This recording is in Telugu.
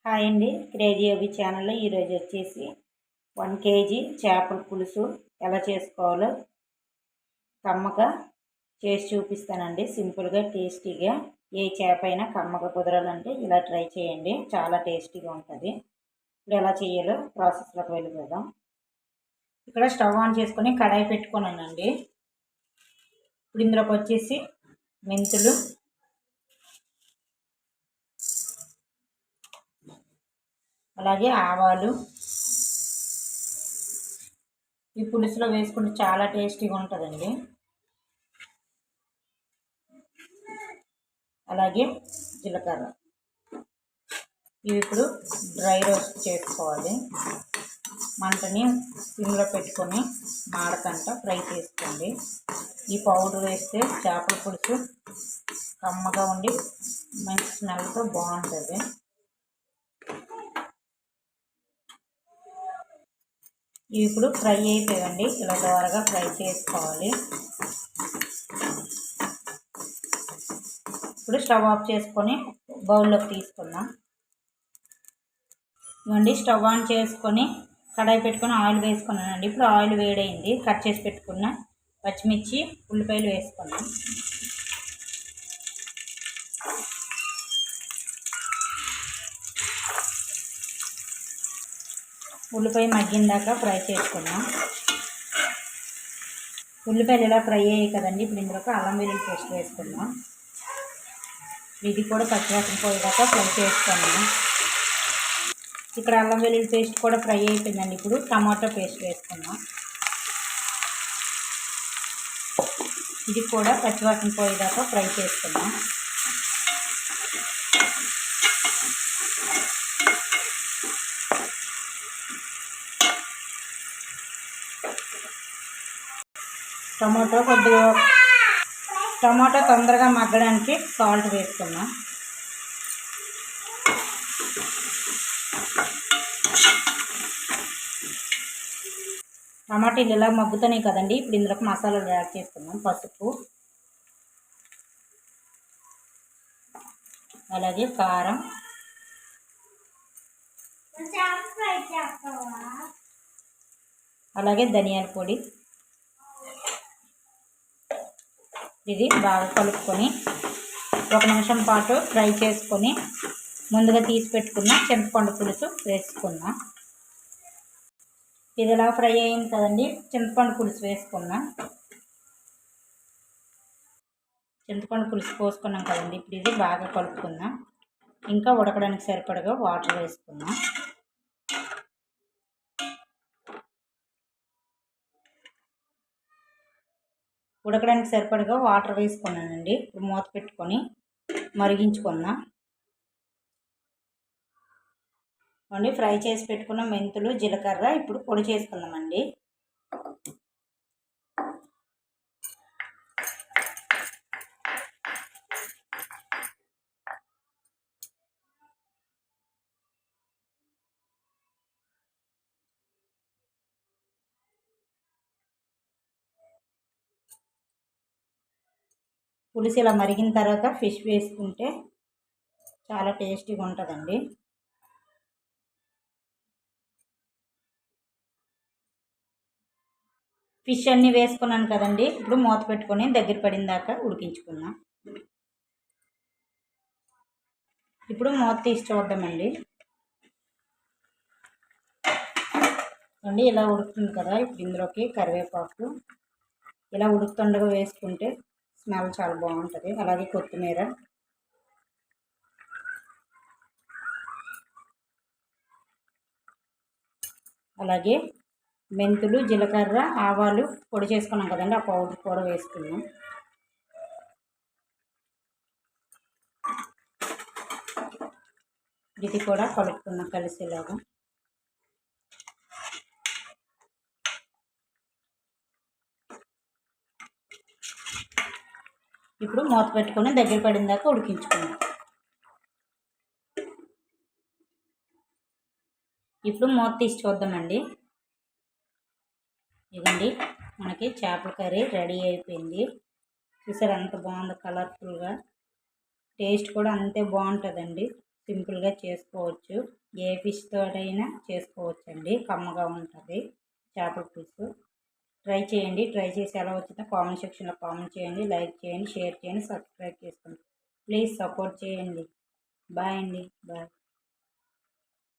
హాయ్ అండి, క్రేజీ యోగి ఛానల్లో ఈరోజు వచ్చేసి 1 కేజీ చేపల పులుసు ఎలా చేసుకోవాలో కమ్మగా చేసి చూపిస్తానండి. సింపుల్గా టేస్టీగా ఏ చేప అయినా కమ్మగా కుదరాలంటే ఇలా ట్రై చేయండి, చాలా టేస్టీగా ఉంటుంది. ఇప్పుడు ఎలా చేయాలో ప్రాసెస్లోకి వెళ్ళిపోదాం. ఇక్కడ స్టవ్ ఆన్ చేసుకొని కడాయి పెట్టుకున్నానండి. ఇప్పుడు ఇందులోకి వచ్చేసి మెంతులు, అలాగే ఆవాలు ఈ పులుసులో వేసుకుంటే చాలా టేస్టీగా ఉంటుందండి. అలాగే జీలకర్ర ఇవి ఇప్పుడు డ్రై రోస్ట్ చేసుకోవాలి. మంటని సిమ్లో పెట్టుకొని మాడకంట ఫ్రై చేసుకోండి. ఈ పౌడర్ వేస్తే చేపల పులుసు కమ్మగా ఉండి మంచి స్మెల్తో బాగుంటుంది. ఇవి ఇప్పుడు ఫ్రై అయిపోయండి, ఇలా దోరగా ఫ్రై చేసుకోవాలి. ఇప్పుడు స్టవ్ ఆఫ్ చేసుకొని బౌల్లోకి తీసుకుందాం. ఇవ్వండి, స్టవ్ ఆన్ చేసుకొని కడాయి పెట్టుకొని ఆయిల్ వేసుకున్నానండి. ఇప్పుడు ఆయిల్ వేడైంది, కట్ చేసి పెట్టుకున్న పచ్చిమిర్చి ఉల్లిపాయలు వేసుకున్నాం. ఉల్లిపాయ మగ్గిందాక ఫ్రై చేసుకున్నాం. ఉల్లిపాయలు ఇలా ఫ్రై అయ్యాయి కదండి. ఇప్పుడు ఇందులోకి అల్లం వెల్లుల్లి పేస్ట్ వేసుకున్నాం. ఇది కూడా పచ్చివాసన పోయేదాకా ఫ్రై చేసుకున్నాం. ఇక్కడ అల్లం వెల్లుల్లి పేస్ట్ కూడా ఫ్రై అయిపోయిందండి. ఇప్పుడు టమాటో పేస్ట్ వేసుకున్నాం. ఇది కూడా పచ్చివాసన పోయేదాకా ఫ్రై చేసుకున్నాం. టమాటో తొందరగా మగ్గడానికి సాల్ట్ వేసుకున్నాం. టమాటాలు ఇలా మగ్గుతున్నాయి కదండి. ఇప్పుడు ఇందులోకి మసాలాలు యాడ్ చేసుకున్నాం. పసుపు, అలాగే కారం, అలాగే ధనియాల పొడి. ఇది బాగా కలుపుకొని 1 నిమిషం పాటు ఫ్రై చేసుకొని ముందుగా తీసి పెట్టుకున్న చింతపండు పులుసు వేసుకున్నాం. ఇది ఇలా ఫ్రై అయింది కదండి. చింతపండు పులుసు వేసుకున్నాం. చింతపండు పులుసు పోసుకున్నాం కదండి. ఇప్పుడు ఇది బాగా కలుపుకుందాం. ఇంకా ఉడకడానికి సరిపడగా వాటర్ వేసుకున్నాం. ఉడకడానికి సరిపడగా వాటర్ వేసుకున్నానండి. ఇప్పుడు మూత పెట్టుకొని మరిగించుకుందాం. అండి, ఫ్రై చేసి పెట్టుకున్న మెంతులు, జీలకర్ర ఇప్పుడు పొడి చేసుకుందామండి. పులుసు ఇలా మరిగిన తర్వాత ఫిష్ వేసుకుంటే చాలా టేస్టీగా ఉంటుందండి. ఫిష్ అన్నీ వేసుకున్నాను కదండి. ఇప్పుడు మూత పెట్టుకొని దగ్గర పడిన దాకా ఉడికించుకుందాం. ఇప్పుడు మూత తీసి చూద్దామండి. అండి, ఇలా ఉడుకుతుంది కదా. ఇప్పుడు ఇందులోకి కరివేపాకు ఇలా ఉడుకుతుండగా వేసుకుంటే స్మెల్ చాలా బాగుంటుంది. అలాగే కొత్తిమీర, అలాగే మెంతులు, జీలకర్ర, ఆవాలు పొడి చేసుకున్నాం కదండి. ఆ పౌడర్ కూడా వేసుకున్నాం. ఇది కూడా కలుపుకున్నాం కలిసేలాగా. ఇప్పుడు మూత పెట్టుకొని దగ్గర పడిన దాకా ఉడికించుకున్నాం. ఇప్పుడు మూత తీసి చూద్దామండి. ఇదండి, మనకి చేపల కర్రీ రెడీ అయిపోయింది. చూసారు ఎంత బాగుందో, కలర్ఫుల్గా. టేస్ట్ కూడా అంతే బాగుంటుందండి. సింపుల్గా చేసుకోవచ్చు. ఏ ఫిష్ తోటైనా చేసుకోవచ్చండి. కమ్మగా ఉంటుంది చేపల పులుసు. ట్రై చేయండి. ట్రై చేసి ఎలా వచ్చిందో కామెంట్ సెక్షన్లో కామెంట్ చేయండి. లైక్ చేయండి, షేర్ చేయండి, సబ్స్క్రైబ్ చేసుకోండి. ప్లీజ్ సపోర్ట్ చేయండి. బాయ్ అండి. బాయ్.